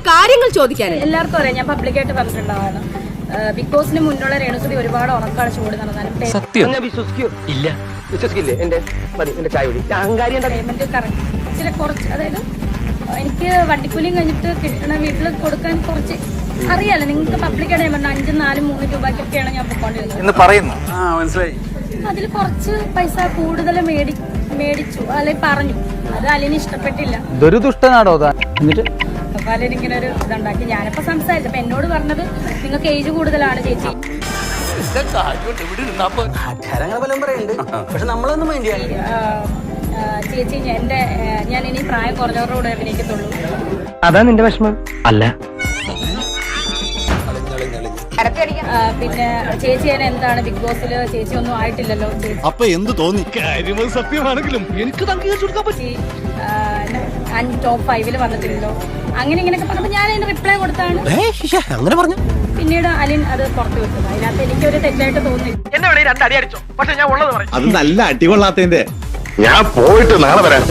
കാര്യങ്ങൾ ചോദിക്കാൻ. എല്ലാവർക്കും അറിയാം, ഞാൻ പബ്ലിക്കായിട്ട് പറഞ്ഞിട്ടുണ്ടാവാണ്. ബിഗ് ബോസിന് മുന്നുള്ള രേണുസുതി ഒരുപാട് ഉറക്കാണ് ചൂട് നടന്നാലും പേയ്മെന്റ് ഇച്ചിരി കുറച്ച്, അതായത് എനിക്ക് വണ്ടിക്കൂലിയും കഴിഞ്ഞിട്ട് കിട്ടണ വീട്ടിൽ കൊടുക്കാൻ കുറച്ച് അറിയാലോ നിങ്ങൾക്ക്. പബ്ലിക്കായിട്ട് ഞാൻ പറഞ്ഞ 5, 4, 3 രൂപയ്ക്കൊക്കെയാണ് ഞാൻ പോയിക്കൊണ്ടിരുന്നത്. അതിൽ കുറച്ച് പൈസ കൂടുതൽ മേടിച്ചു അല്ലെ പറഞ്ഞു. അത് അലിന് ഇഷ്ടപ്പെട്ടില്ല. ഇതൊരു ദുഷ്ടനാടോ എന്നിട്ട് അപ്പൊ അലിന് ഇങ്ങനെ ഒരു ഇതുണ്ടാക്കി. ഞാനിപ്പോ സംസാരിച്ചു. അപ്പൊ എന്നോട് പറഞ്ഞത് നിങ്ങൾക്ക് ഏജ് കൂടുതലാണ് ചേച്ചി. ചേച്ചി ഞാൻ ഇനി പ്രായം കുറഞ്ഞവരോട് അഭിനയിക്കത്തുള്ളൂ. അതാ നിന്റെ വിഷമം അല്ല. പിന്നെ ചേച്ചി ഞാൻ എന്താണ് ബിഗ് ബോസിൽ ചേച്ചി ഒന്നും ആയിട്ടില്ലല്ലോ. അപ്പൊ എന്ത് തോന്നി? സത്യമാണെങ്കിലും എനിക്ക് ടോപ്പ് 5 വന്നിട്ടില്ലല്ലോ. അങ്ങനെ ഇങ്ങനെയൊക്കെ പറഞ്ഞപ്പോ ഞാൻ അതിന് റിപ്ലൈ കൊടുത്താണ്. അങ്ങനെ പറഞ്ഞു. പിന്നീട് അലിൻ അത് പുറത്തു വിട്ടത്. അതിനകത്ത് എനിക്കൊരു തെറ്റായിട്ട് തോന്നി. എന്നെ 2 അടി അടിച്ചോ, പക്ഷെ ഞാൻ ഉള്ളത് പറയും. അത് നല്ല അടികൊള്ളാത്തതിന്റെ. ഞാൻ പോയിട്ട് നാളെ വരാം.